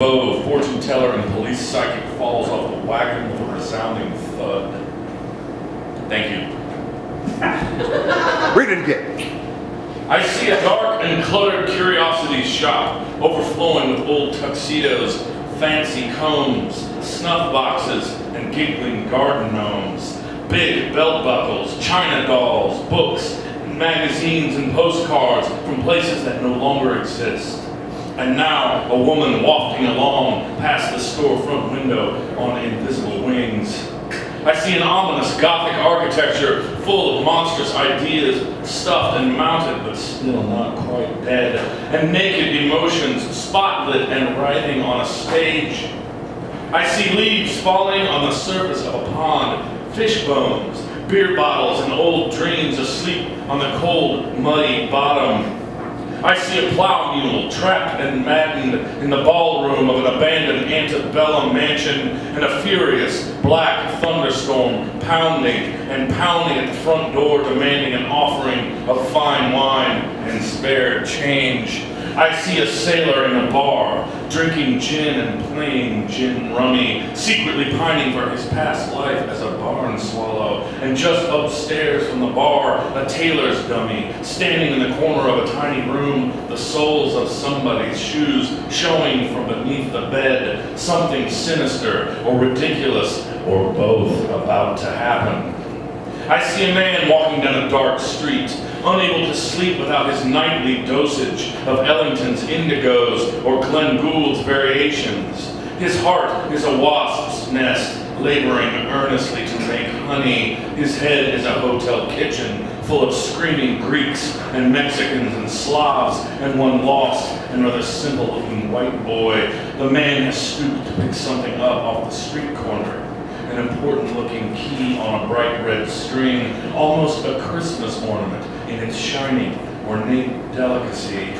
A fortune teller and police psychic falls off the wagon with a resounding thud. Thank you. Read it again. I see a dark and cluttered curiosities shop overflowing with old tuxedos, fancy combs, snuff boxes, and giggling garden gnomes. Big belt buckles, china dolls, books, magazines, and postcards from places that no longer exist. And now, a woman wafting along past the storefront window on invisible wings. I see an ominous Gothic architecture full of monstrous ideas, stuffed and mounted, but still not quite dead, and naked emotions spotlit and writhing on a stage. I see leaves falling on the surface of a pond, fish bones, beer bottles, and old dreams asleep on the cold, muddy bottom. I see a plow mule trapped and maddened in the ballroom of an abandoned antebellum mansion, and a furious black thunderstorm pounding and pounding at the front door, demanding an offering of fine wine and spare change. I see a sailor in a bar, drinking gin and playing gin rummy, secretly pining for his past life as a barn swallow. And just upstairs from the bar, a tailor's dummy, standing in the corner of a tiny room, the soles of somebody's shoes showing from beneath the bed, something sinister or ridiculous or both about to happen. I see a man walking down a dark street, unable to sleep without his nightly dosage of Ellington's Indigos or Glenn Gould's Variations. His heart is a wasp's nest, laboring earnestly to make honey. His head is a hotel kitchen full of screaming Greeks and Mexicans and Slavs and one lost and rather simple-looking white boy. The man has stooped to pick something up off the street corner. An important-looking key on a bright red string, almost a Christmas ornament in its shiny, ornate delicacy.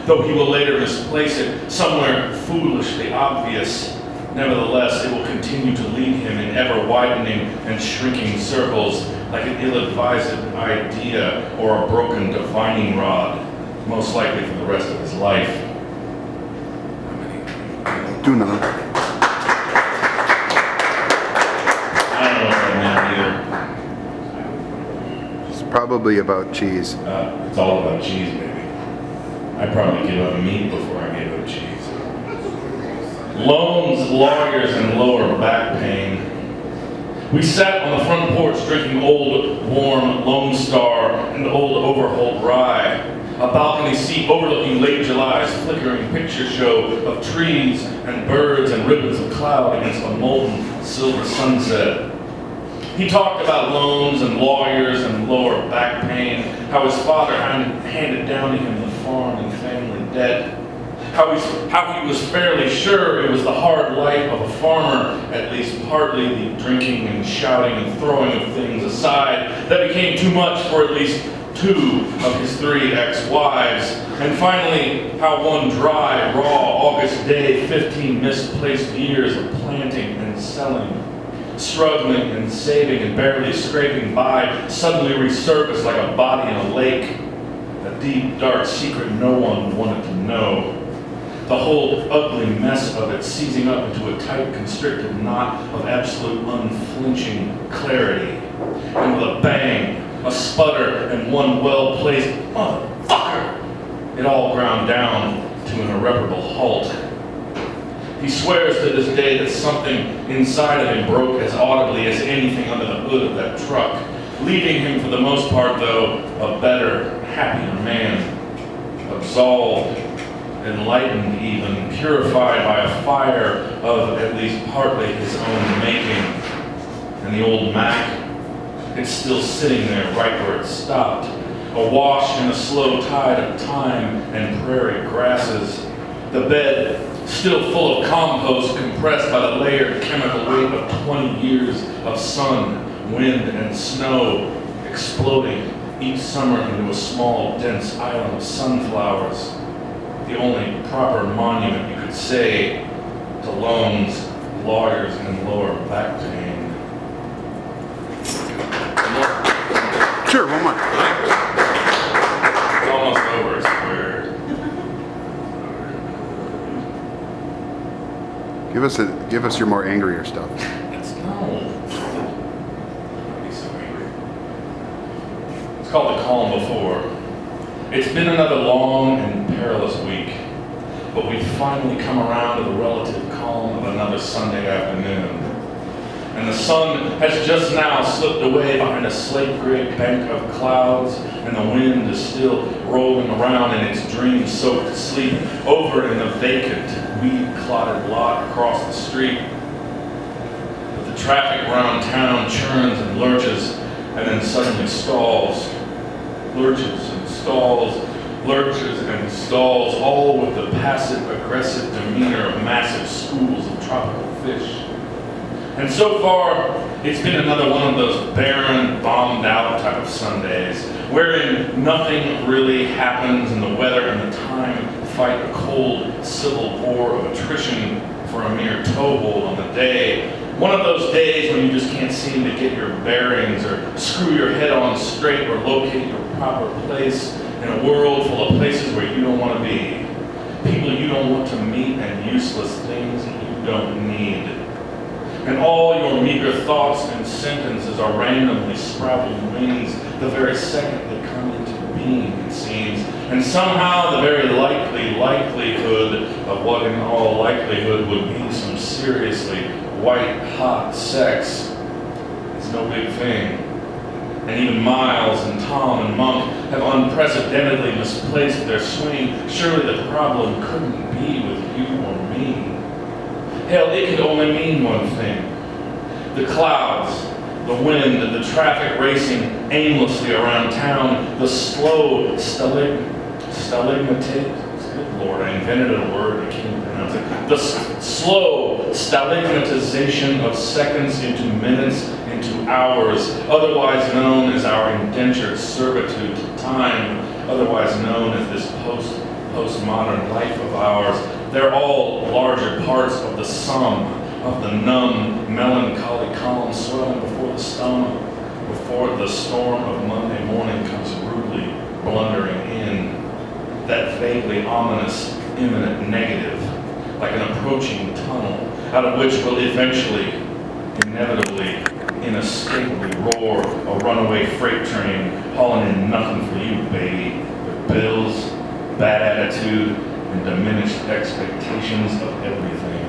Though he will later misplace it somewhere foolishly obvious, nevertheless, it will continue to lead him in ever-widening and shrinking circles like an ill-advised idea or a broken divining rod, most likely for the rest of his life. Do not. Probably about cheese. It's all about cheese, baby. I'd probably give up meat before I gave up cheese. Loans, lawyers, and lower back pain. We sat on the front porch drinking old, warm Lone Star and old Overholt Rye. A balcony seat overlooking late July's flickering picture show of trees and birds and ribbons of cloud against a molten silver sunset. He talked about loans and lawyers and lower back pain, how his father handed down to him the farm and family debt, how he was fairly sure it was the hard life of a farmer, at least partly the drinking and shouting and throwing of things aside, that became too much for at least 2 of his 3 ex-wives, and finally how one dry, raw August day, 15 misplaced years of planting and selling, struggling and saving and barely scraping by, suddenly resurfaced like a body in a lake, a deep, dark secret no one wanted to know. The whole ugly mess of it seizing up into a tight, constricted knot of absolute unflinching clarity. And with a bang, a sputter, and one well-placed motherfucker, it all ground down to an irreparable halt. He swears to this day that something inside of him broke as audibly as anything under the hood of that truck, leaving him for the most part, though, a better, happier man, absolved, enlightened even, purified by a fire of at least partly his own making. And the old Mac, it's still sitting there right where it stopped, awash in a slow tide of time and prairie grasses. The bed, still full of compost compressed by the layered chemical weight of 20 years of sun, wind, and snow, exploding each summer into a small, dense island of sunflowers. The only proper monument, you could say, to loans, lawyers, and lower back pain. Sure, one more. It's almost over, it's weird. Give us your more angrier stuff. It's no. Be so angry. It's called The Calm Before. It's been another long and perilous week, but we've finally come around to the relative calm of another Sunday afternoon. And the sun has just now slipped away behind a slate-gray bank of clouds, and the wind is still rolling around in its dream-soaked sleep over in the vacant, weed-clotted lot across the street. But the traffic around town churns and lurches, and then suddenly stalls. Lurches and stalls, lurches and stalls, all with the passive-aggressive demeanor of massive schools of tropical fish. And so far, it's been another one of those barren, bombed-out type of Sundays, wherein nothing really happens and the weather and the time fight a cold civil war of attrition for a mere toehold on the day. One of those days when you just can't seem to get your bearings or screw your head on straight or locate your proper place in a world full of places where you don't want to be, people you don't want to meet, and useless things you don't need. And all your meager thoughts and sentences are randomly sprouting wings the very second they come into being, it seems. And somehow the very likelihood of what in all likelihood would be some seriously white-hot sex is no big thing. And even Miles and Tom and Monk have unprecedentedly misplaced their swing. Surely the problem couldn't be with you or me. Hell, it could only mean one thing. The clouds, the wind, the traffic racing aimlessly around town, the slow good Lord, I invented a word, I can't pronounce it. The slow stalagmatization of seconds into minutes, into hours, otherwise known as our indentured servitude to time, otherwise known as this postmodern life of ours. They're all larger parts of the sum of the numb, melancholy column swelling before the storm of Monday morning comes rudely blundering in. That vaguely ominous, imminent negative, like an approaching tunnel, out of which will eventually, inevitably, inescapably roar a runaway freight train hauling in nothing for you, baby, with bills, bad attitude, and diminished expectations of everything.